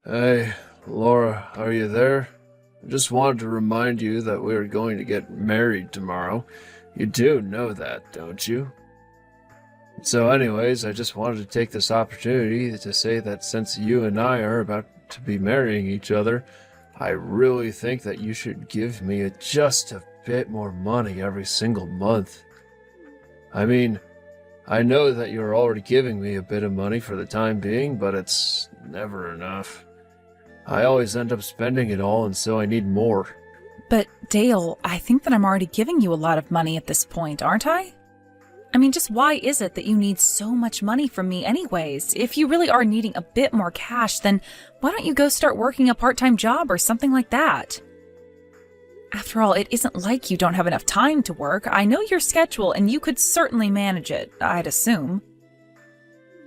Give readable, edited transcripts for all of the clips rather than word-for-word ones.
Hey, Laura, are you there? I just wanted to remind you that we are going to get married tomorrow. You do know that, don't you? So, anyways, I just wanted to take this opportunity to say that since you and I are about to be marrying each other, I really think that you should give me just a bit more money every single month. I mean, I know that you're already giving me a bit of money for the time being, but it's never enough. I always end up spending it all, and so I need more. But Dale, I think that I'm already giving you a lot of money at this point, aren't I? I mean, just why is it that you need so much money from me anyways? If you really are needing a bit more cash, then why don't you go start working a part-time job or something like that? After all, it isn't like you don't have enough time to work. I know your schedule and you could certainly manage it, I'd assume.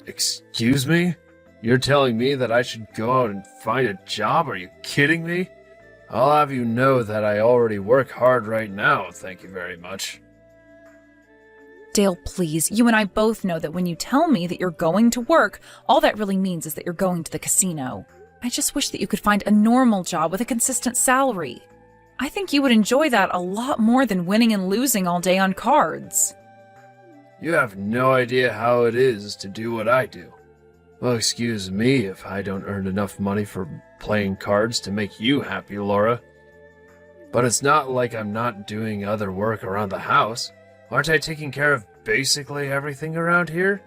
Excuse me? You're telling me that I should go out and find a job? Are you kidding me? I'll have you know that I already work hard right now, thank you very much. Dale, please, you and I both know that when you tell me that you're going to work, all that really means is that you're going to the casino. I just wish that you could find a normal job with a consistent salary. I think you would enjoy that a lot more than winning and losing all day on cards. You have no idea how it is to do what I do. Well, excuse me if I don't earn enough money for playing cards to make you happy, Laura. But it's not like I'm not doing other work around the house. Aren't I taking care of basically everything around here?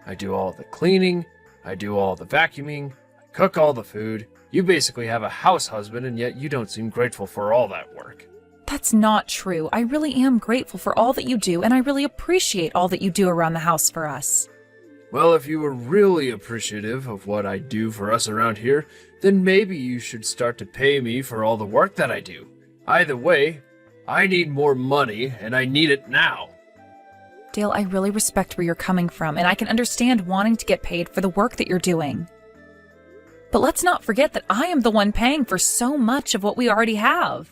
I do all the cleaning, I do all the vacuuming, I cook all the food. You basically have a house husband, and yet you don't seem grateful for all that work. That's not true. I really am grateful for all that you do, and I really appreciate all that you do around the house for us. Well, if you were really appreciative of what I do for us around here, then maybe you should start to pay me for all the work that I do. Either way, I need more money, and I need it now. Dale, I really respect where you're coming from, and I can understand wanting to get paid for the work that you're doing. But let's not forget that I am the one paying for so much of what we already have.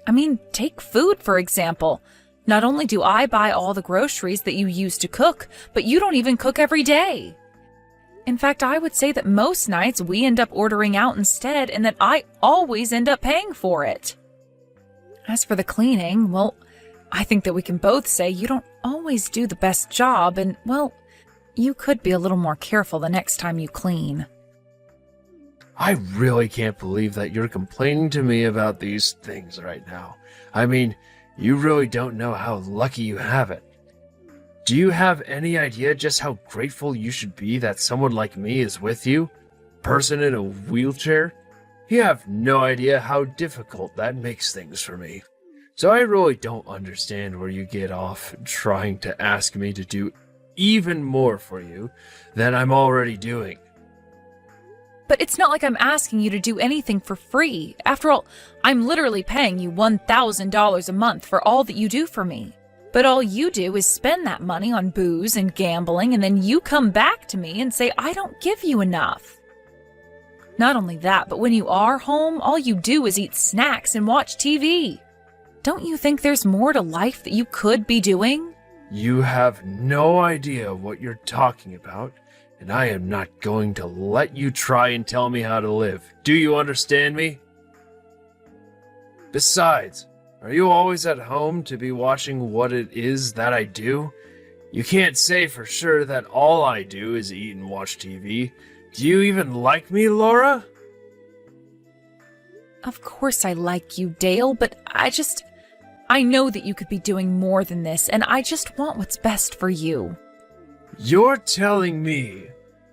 I mean, take food, for example. Not only do I buy all the groceries that you use to cook, but you don't even cook every day. In fact, I would say that most nights we end up ordering out instead, and that I always end up paying for it. As for the cleaning, well, I think that we can both say you don't always do the best job, and, well, you could be a little more careful the next time you clean. I really can't believe that you're complaining to me about these things right now. I mean, you really don't know how lucky you have it. Do you have any idea just how grateful you should be that someone like me is with you? Person in a wheelchair? You have no idea how difficult that makes things for me. So I really don't understand where you get off trying to ask me to do even more for you than I'm already doing. But it's not like I'm asking you to do anything for free. After all, I'm literally paying you $1,000 a month for all that you do for me. But all you do is spend that money on booze and gambling, and then you come back to me and say I don't give you enough. Not only that, but when you are home, all you do is eat snacks and watch TV. Don't you think there's more to life that you could be doing? You have no idea what you're talking about, and I am not going to let you try and tell me how to live. Do you understand me? Besides, are you always at home to be watching what it is that I do? You can't say for sure that all I do is eat and watch TV. Do you even like me, Laura? Of course I like you, Dale, but I know that you could be doing more than this, and I just want what's best for you. You're telling me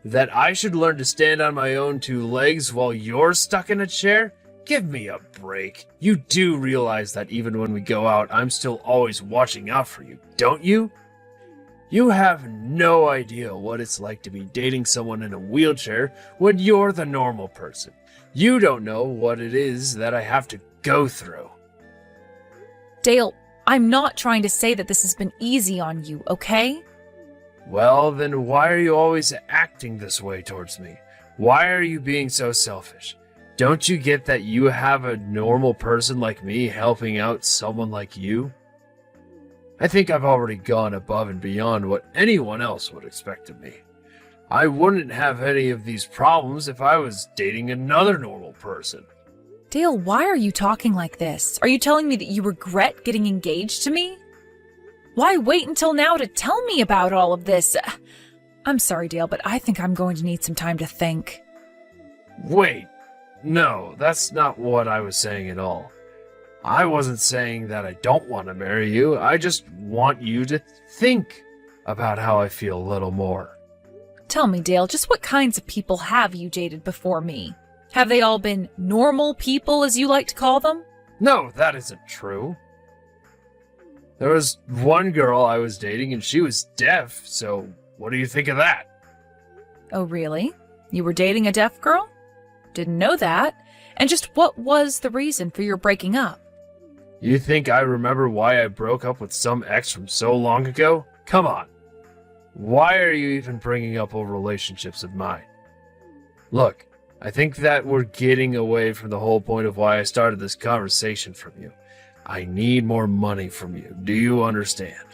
that I should learn to stand on my own two legs while you're stuck in a chair? Give me a break. You do realize that even when we go out, I'm still always watching out for you, don't you? You have no idea what it's like to be dating someone in a wheelchair when you're the normal person. You don't know what it is that I have to go through. Dale, I'm not trying to say that this has been easy on you, okay? Well, then why are you always acting this way towards me? Why are you being so selfish? Don't you get that you have a normal person like me helping out someone like you? I think I've already gone above and beyond what anyone else would expect of me. I wouldn't have any of these problems if I was dating another normal person. Dale, why are you talking like this? Are you telling me that you regret getting engaged to me? Why wait until now to tell me about all of this? I'm sorry, Dale, but I think I'm going to need some time to think. Wait, no, that's not what I was saying at all. I wasn't saying that I don't want to marry you. I just want you to think about how I feel a little more. Tell me, Dale, just what kinds of people have you dated before me? Have they all been normal people, as you like to call them? No, that isn't true. There was one girl I was dating and she was deaf, so what do you think of that? Oh, really? You were dating a deaf girl? Didn't know that. And just what was the reason for your breaking up? You think I remember why I broke up with some ex from so long ago? Come on. Why are you even bringing up old relationships of mine? Look, I think that we're getting away from the whole point of why I started this conversation from you. I need more money from you. Do you understand?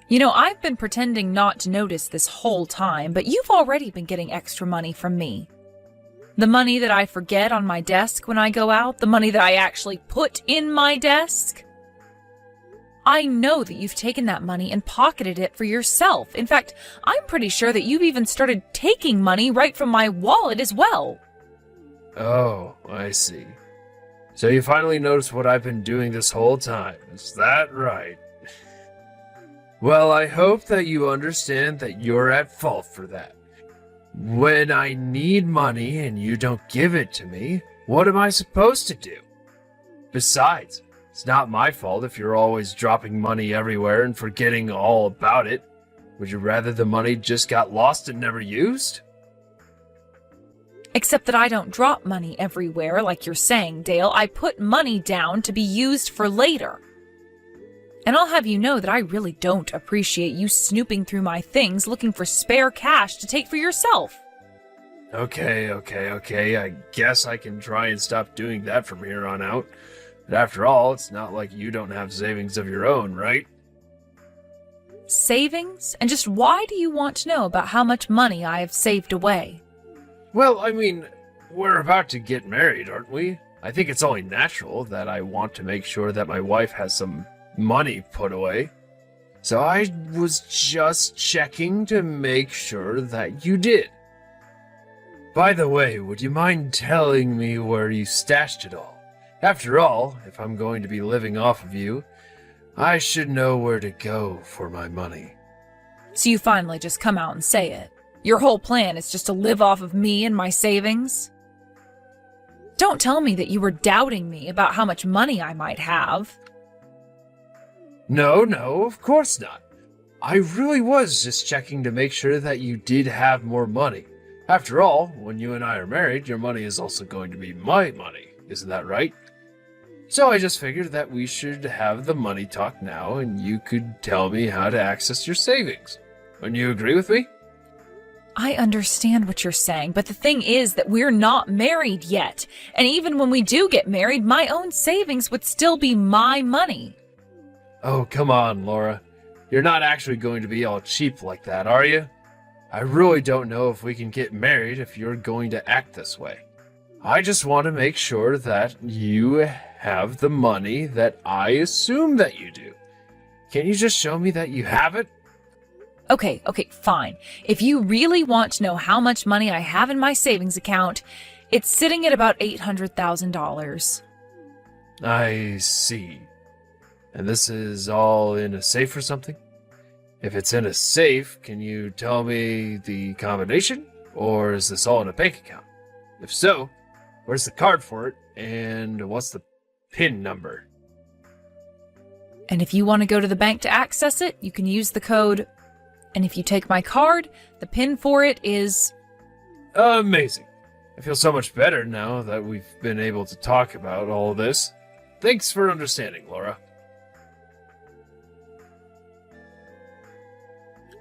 You know, I've been pretending not to notice this whole time, but you've already been getting extra money from me. The money that I forget on my desk when I go out, the money that I actually put in my desk. I know that you've taken that money and pocketed it for yourself. In fact, I'm pretty sure that you've even started taking money right from my wallet as well. Oh, I see. So you finally noticed what I've been doing this whole time. Is that right? Well, I hope that you understand that you're at fault for that. When I need money and you don't give it to me, what am I supposed to do? Besides, it's not my fault if you're always dropping money everywhere and forgetting all about it. Would you rather the money just got lost and never used? Except that I don't drop money everywhere like you're saying, Dale. I put money down to be used for later. And I'll have you know that I really don't appreciate you snooping through my things looking for spare cash to take for yourself. Okay. I guess I can try and stop doing that from here on out. But after all, it's not like you don't have savings of your own, right? Savings? And just why do you want to know about how much money I have saved away? Well, I mean, we're about to get married, aren't we? I think it's only natural that I want to make sure that my wife has some money put away. So I was just checking to make sure that you did. By the way, would you mind telling me where you stashed it all? After all, if I'm going to be living off of you, I should know where to go for my money. So you finally just come out and say it. Your whole plan is just to live off of me and my savings? Don't tell me that you were doubting me about how much money I might have. No, of course not. I really was just checking to make sure that you did have more money. After all, when you and I are married, your money is also going to be my money. Isn't that right? So I just figured that we should have the money talk now, and you could tell me how to access your savings. Wouldn't you agree with me? I understand what you're saying, but the thing is that we're not married yet. And even when we do get married, my own savings would still be my money. Oh, come on, Laura. You're not actually going to be all cheap like that, are you? I really don't know if we can get married if you're going to act this way. I just want to make sure that you have the money that I assume that you do. Can't you just show me that you have it? Okay, fine. If you really want to know how much money I have in my savings account, it's sitting at about $800,000. I see. And this is all in a safe or something? If it's in a safe, can you tell me the combination? Or is this all in a bank account? If so, where's the card for it? And what's the PIN number? And if you want to go to the bank to access it, you can use the code. And if you take my card, the PIN for it is... Amazing. I feel so much better now that we've been able to talk about all this. Thanks for understanding, Laura.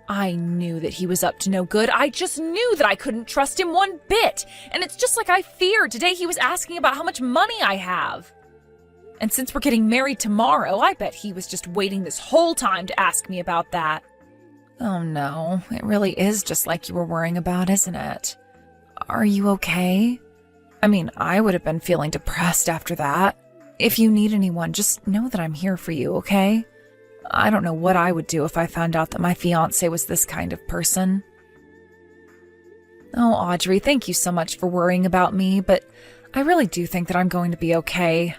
I knew that he was up to no good. I just knew that I couldn't trust him one bit. And it's just like I feared. Today he was asking about how much money I have. And since we're getting married tomorrow, I bet he was just waiting this whole time to ask me about that. Oh no, it really is just like you were worrying about, isn't it? Are you okay? I mean, I would have been feeling depressed after that. If you need anyone, just know that I'm here for you, okay? I don't know what I would do if I found out that my fiancé was this kind of person. Oh, Audrey, thank you so much for worrying about me, but I really do think that I'm going to be okay.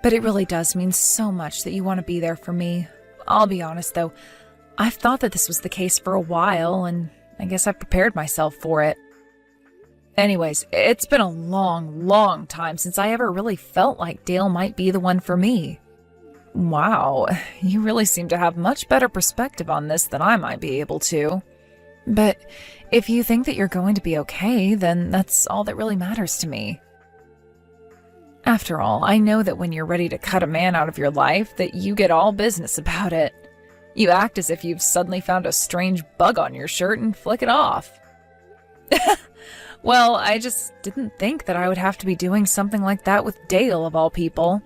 But it really does mean so much that you want to be there for me. I'll be honest, though, I've thought that this was the case for a while, and I guess I've prepared myself for it. Anyways, it's been a long, long time since I ever really felt like Dale might be the one for me. Wow, you really seem to have much better perspective on this than I might be able to. But if you think that you're going to be okay, then that's all that really matters to me. After all, I know that when you're ready to cut a man out of your life, that you get all business about it. You act as if you've suddenly found a strange bug on your shirt and flick it off. Well, I just didn't think that I would have to be doing something like that with Dale, of all people.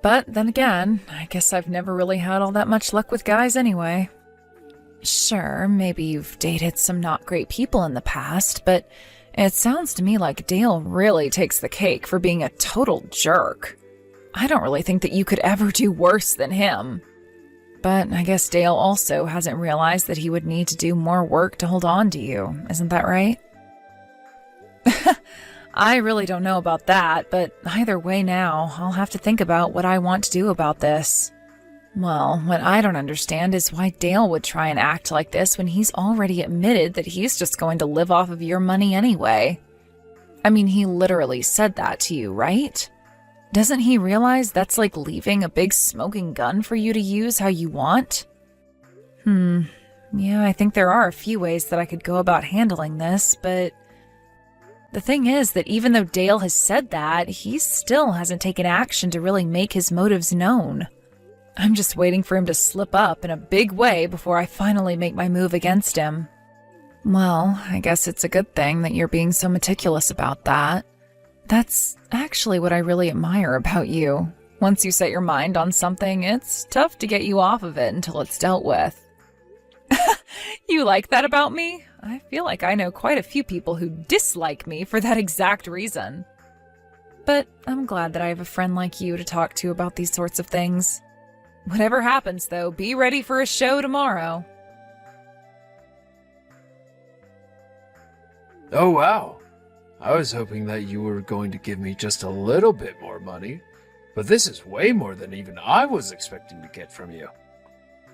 But then again, I guess I've never really had all that much luck with guys anyway. Sure, maybe you've dated some not great people in the past, but it sounds to me like Dale really takes the cake for being a total jerk. I don't really think that you could ever do worse than him. But I guess Dale also hasn't realized that he would need to do more work to hold on to you, isn't that right? I really don't know about that, but either way now, I'll have to think about what I want to do about this. Well, what I don't understand is why Dale would try and act like this when he's already admitted that he's just going to live off of your money anyway. I mean, he literally said that to you, right? Doesn't he realize that's like leaving a big smoking gun for you to use how you want? Yeah, I think there are a few ways that I could go about handling this, but the thing is that even though Dale has said that, he still hasn't taken action to really make his motives known. I'm just waiting for him to slip up in a big way before I finally make my move against him. Well, I guess it's a good thing that you're being so meticulous about that. That's actually what I really admire about you. Once you set your mind on something, it's tough to get you off of it until it's dealt with. You like that about me? I feel like I know quite a few people who dislike me for that exact reason. But I'm glad that I have a friend like you to talk to about these sorts of things. Whatever happens, though, be ready for a show tomorrow. Oh, wow. I was hoping that you were going to give me just a little bit more money, but this is way more than even I was expecting to get from you.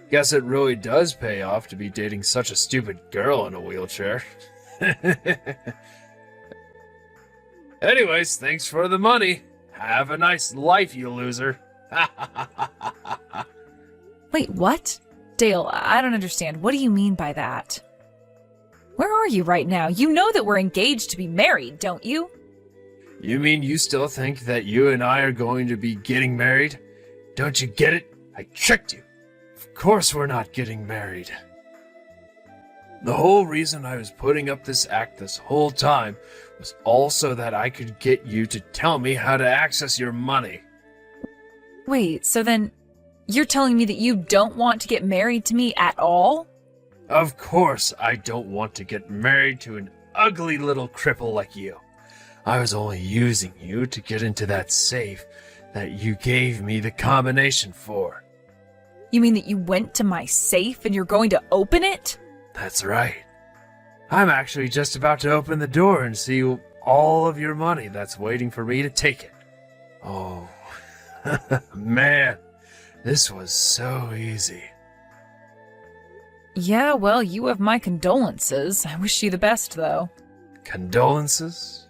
Guess it really does pay off to be dating such a stupid girl in a wheelchair. Anyways, thanks for the money. Have a nice life, you loser. Wait, what? Dale, I don't understand. What do you mean by that? Where are you right now? You know that we're engaged to be married, don't you? You mean you still think that you and I are going to be getting married? Don't you get it? I tricked you. Of course we're not getting married. The whole reason I was putting up this act this whole time was also that I could get you to tell me how to access your money. Wait, so then you're telling me that you don't want to get married to me at all? Of course I don't want to get married to an ugly little cripple like you. I was only using you to get into that safe that you gave me the combination for. You mean that you went to my safe and you're going to open it? That's right. I'm actually just about to open the door and see all of your money that's waiting for me to take it. Oh, man, this was so easy. Yeah, well, you have my condolences. I wish you the best, though. Condolences?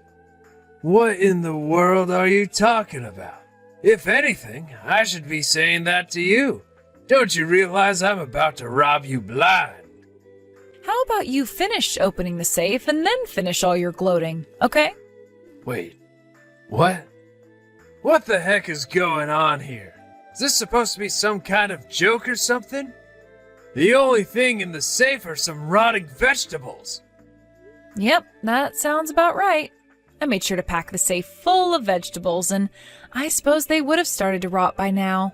What in the world are you talking about? If anything, I should be saying that to you. Don't you realize I'm about to rob you blind? How about you finish opening the safe and then finish all your gloating, okay? Wait, what? What the heck is going on here? Is this supposed to be some kind of joke or something? The only thing in the safe are some rotting vegetables. Yep, that sounds about right. I made sure to pack the safe full of vegetables, and I suppose they would have started to rot by now.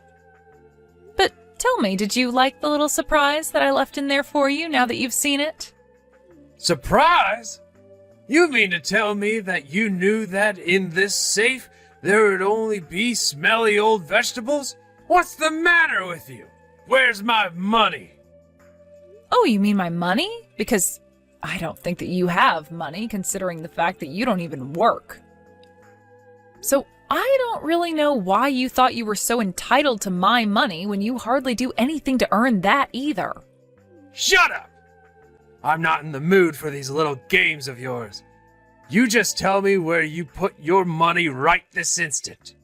But Tell me, did you like the little surprise that I left in there for you now that you've seen it? Surprise? You mean to tell me that you knew that in this safe there would only be smelly old vegetables? What's the matter with you? Where's my money? Oh, you mean my money? Because I don't think that you have money, considering the fact that you don't even work. So I don't really know why you thought you were so entitled to my money when you hardly do anything to earn that either. Shut up! I'm not in the mood for these little games of yours. You just tell me where you put your money right this instant.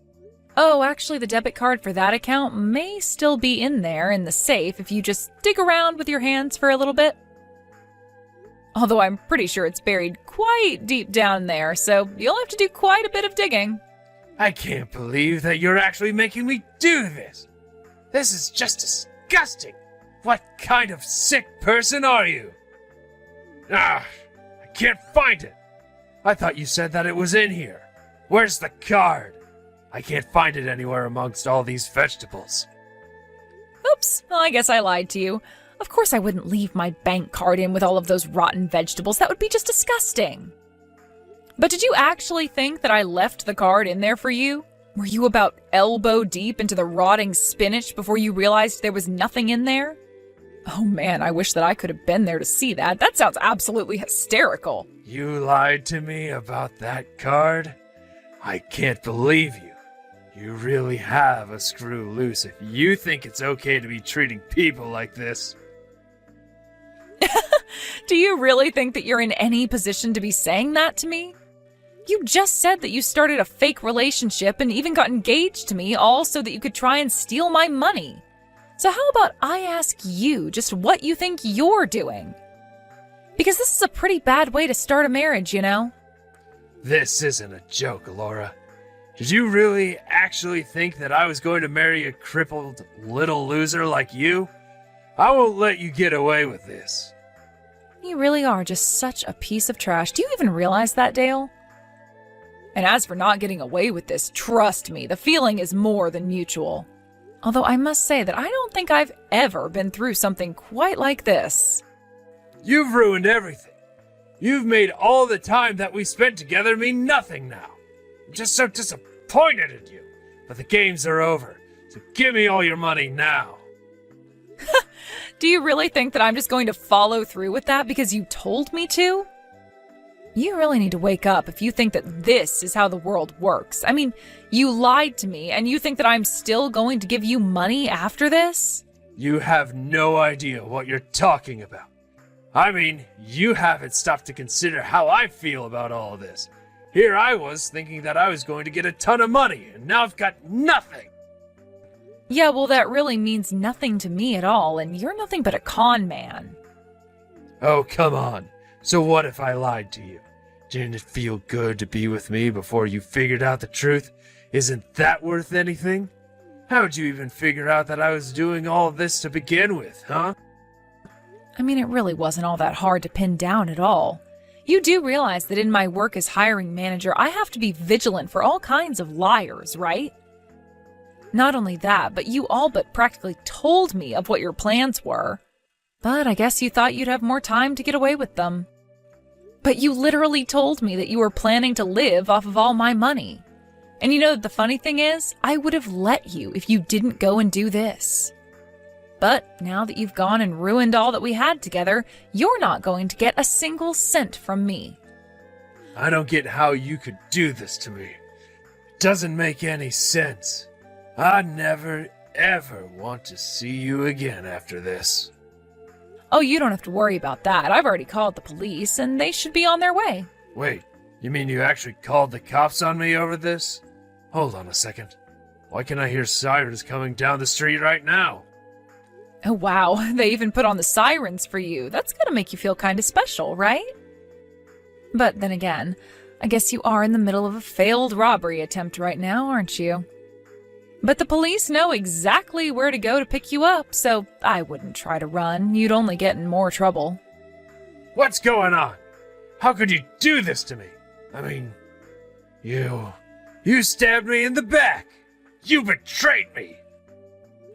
Oh, actually, the debit card for that account may still be in there in the safe if you just dig around with your hands for a little bit. Although I'm pretty sure it's buried quite deep down there, so you'll have to do quite a bit of digging. I can't believe that you're actually making me do this. This is just disgusting. What kind of sick person are you? I can't find it. I thought you said that it was in here. Where's the card? I can't find it anywhere amongst all these vegetables. Oops, well, I guess I lied to you. Of course I wouldn't leave my bank card in with all of those rotten vegetables. That would be just disgusting. But did you actually think that I left the card in there for you? Were you about elbow deep into the rotting spinach before you realized there was nothing in there? Oh man, I wish that I could have been there to see that. That sounds absolutely hysterical. You lied to me about that card? I can't believe you. You really have a screw loose if you think it's okay to be treating people like this. Do you really think that you're in any position to be saying that to me? You just said that you started a fake relationship and even got engaged to me, all so that you could try and steal my money. So how about I ask you just what you think you're doing? Because this is a pretty bad way to start a marriage, you know? This isn't a joke, Laura. Did you really actually think that I was going to marry a crippled little loser like you? I won't let you get away with this. You really are just such a piece of trash. Do you even realize that, Dale? And as for not getting away with this, trust me, the feeling is more than mutual. Although I must say that I don't think I've ever been through something quite like this. You've ruined everything. You've made all the time that we spent together mean nothing now. I'm just so disappointed in you. But the games are over, so give me all your money now. Do you really think that I'm just going to follow through with that because you told me to? You really need to wake up if you think that this is how the world works. I mean, you lied to me and you think that I'm still going to give you money after this? You have no idea what you're talking about. I mean, you haven't stopped to consider how I feel about all this. Here I was thinking that I was going to get a ton of money, and now I've got nothing. Yeah, well, that really means nothing to me at all, and you're nothing but a con man. Oh, come on. So what if I lied to you? Didn't it feel good to be with me before you figured out the truth? Isn't that worth anything? How'd you even figure out that I was doing all of this to begin with, huh? I mean, it really wasn't all that hard to pin down at all. You do realize that in my work as hiring manager, I have to be vigilant for all kinds of liars, right? Not only that, but you all but practically told me of what your plans were. But I guess you thought you'd have more time to get away with them. But you literally told me that you were planning to live off of all my money. And you know the funny thing is, I would have let you if you didn't go and do this. But now that you've gone and ruined all that we had together, you're not going to get a single cent from me. I don't get how you could do this to me. It doesn't make any sense. I never, ever want to see you again after this. Oh, you don't have to worry about that. I've already called the police, and they should be on their way. Wait, you mean you actually called the cops on me over this? Hold on a second. Why can I hear sirens coming down the street right now? Oh, wow. They even put on the sirens for you. That's gotta make you feel kind of special, right? But then again, I guess you are in the middle of a failed robbery attempt right now, aren't you? But the police know exactly where to go to pick you up, so I wouldn't try to run. You'd only get in more trouble. What's going on? How could you do this to me? I mean, you stabbed me in the back. You betrayed me.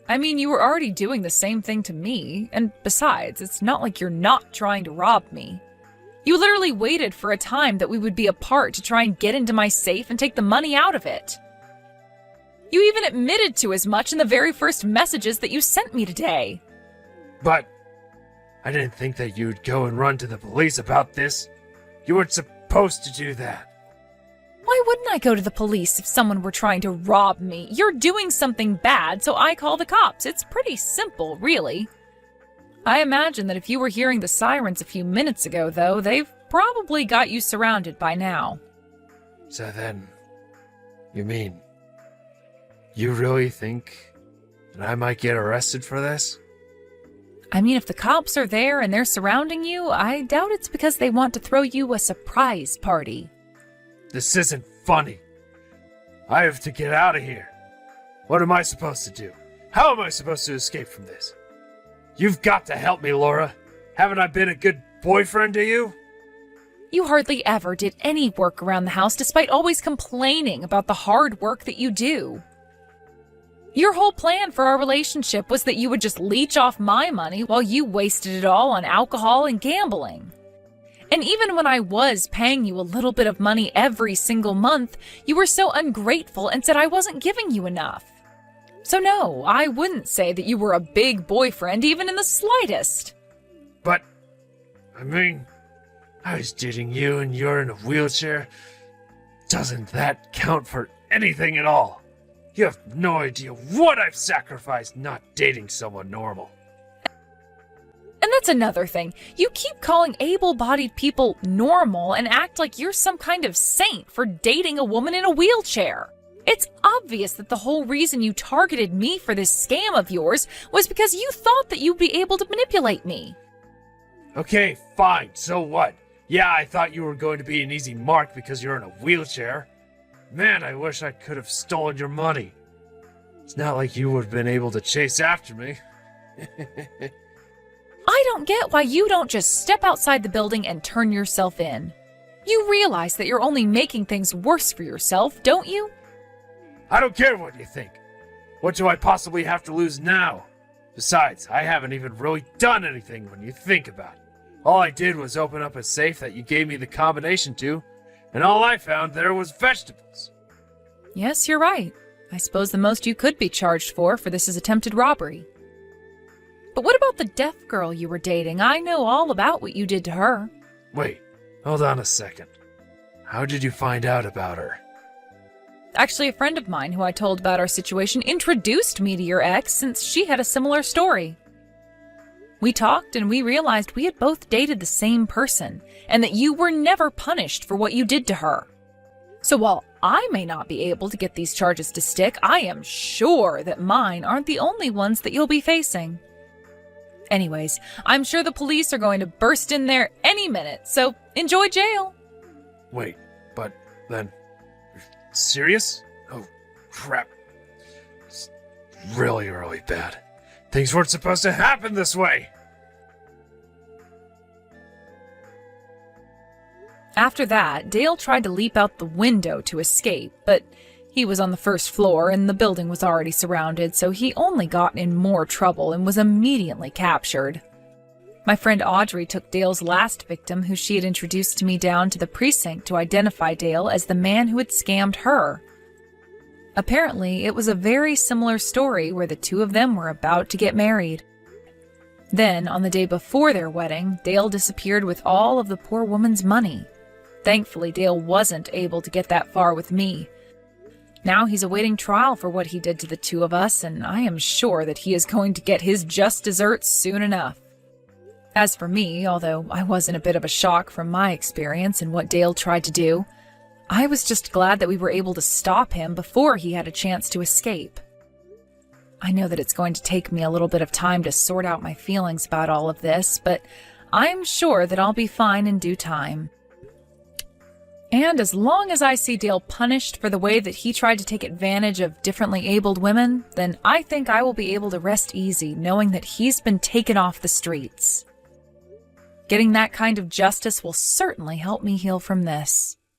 I mean, you were already doing the same thing to me, and besides, it's not like you're not trying to rob me. You literally waited for a time that we would be apart to try and get into my safe and take the money out of it. You even admitted to as much in the very first messages that you sent me today. But I didn't think that you'd go and run to the police about this. You weren't supposed to do that. Why wouldn't I go to the police if someone were trying to rob me? You're doing something bad, so I call the cops. It's pretty simple, really. I imagine that if you were hearing the sirens a few minutes ago, though, they've probably got you surrounded by now. So then, you mean, you really think that I might get arrested for this? I mean, if the cops are there and they're surrounding you, I doubt it's because they want to throw you a surprise party. This isn't funny. I have to get out of here. What am I supposed to do? How am I supposed to escape from this? You've got to help me, Laura. Haven't I been a good boyfriend to you? You hardly ever did any work around the house despite always complaining about the hard work that you do. Your whole plan for our relationship was that you would just leech off my money while you wasted it all on alcohol and gambling. And even when I was paying you a little bit of money every single month, you were so ungrateful and said I wasn't giving you enough. So no, I wouldn't say that you were a big boyfriend even in the slightest. But, I mean, I was dating you and you're in a wheelchair. Doesn't that count for anything at all? You have no idea what I've sacrificed not dating someone normal. And that's another thing. You keep calling able-bodied people normal and act like you're some kind of saint for dating a woman in a wheelchair. It's obvious that the whole reason you targeted me for this scam of yours was because you thought that you'd be able to manipulate me. Okay, fine, so what? Yeah, I thought you were going to be an easy mark because you're in a wheelchair. Man, I wish I could have stolen your money. It's not like you would have been able to chase after me. I don't get why you don't just step outside the building and turn yourself in. You realize that you're only making things worse for yourself, don't you? I don't care what you think. What do I possibly have to lose now? Besides, I haven't even really done anything when you think about it. All I did was open up a safe that you gave me the combination to, and all I found there was vegetables. Yes, you're right. I suppose the most you could be charged for this is attempted robbery. But what about the deaf girl you were dating? I know all about what you did to her. Wait, hold on a second. How did you find out about her? Actually, a friend of mine who I told about our situation introduced me to your ex since she had a similar story. We talked and we realized we had both dated the same person and that you were never punished for what you did to her. So while I may not be able to get these charges to stick, I am sure that mine aren't the only ones that you'll be facing. Anyways, I'm sure the police are going to burst in there any minute, so enjoy jail. Wait, but then... You're serious? Oh, crap. It's really, really bad. Things weren't supposed to happen this way! After that, Dale tried to leap out the window to escape, but he was on the first floor and the building was already surrounded, so he only got in more trouble and was immediately captured. My friend Audrey took Dale's last victim, who she had introduced to me, down to the precinct to identify Dale as the man who had scammed her. Apparently, it was a very similar story where the two of them were about to get married. Then, on the day before their wedding, Dale disappeared with all of the poor woman's money. Thankfully, Dale wasn't able to get that far with me. Now he's awaiting trial for what he did to the two of us, and I am sure that he is going to get his just desserts soon enough. As for me, although I was in a bit of a shock from my experience and what Dale tried to do, I was just glad that we were able to stop him before he had a chance to escape. I know that it's going to take me a little bit of time to sort out my feelings about all of this, but I'm sure that I'll be fine in due time. And as long as I see Dale punished for the way that he tried to take advantage of differently abled women, then I think I will be able to rest easy knowing that he's been taken off the streets. Getting that kind of justice will certainly help me heal from this.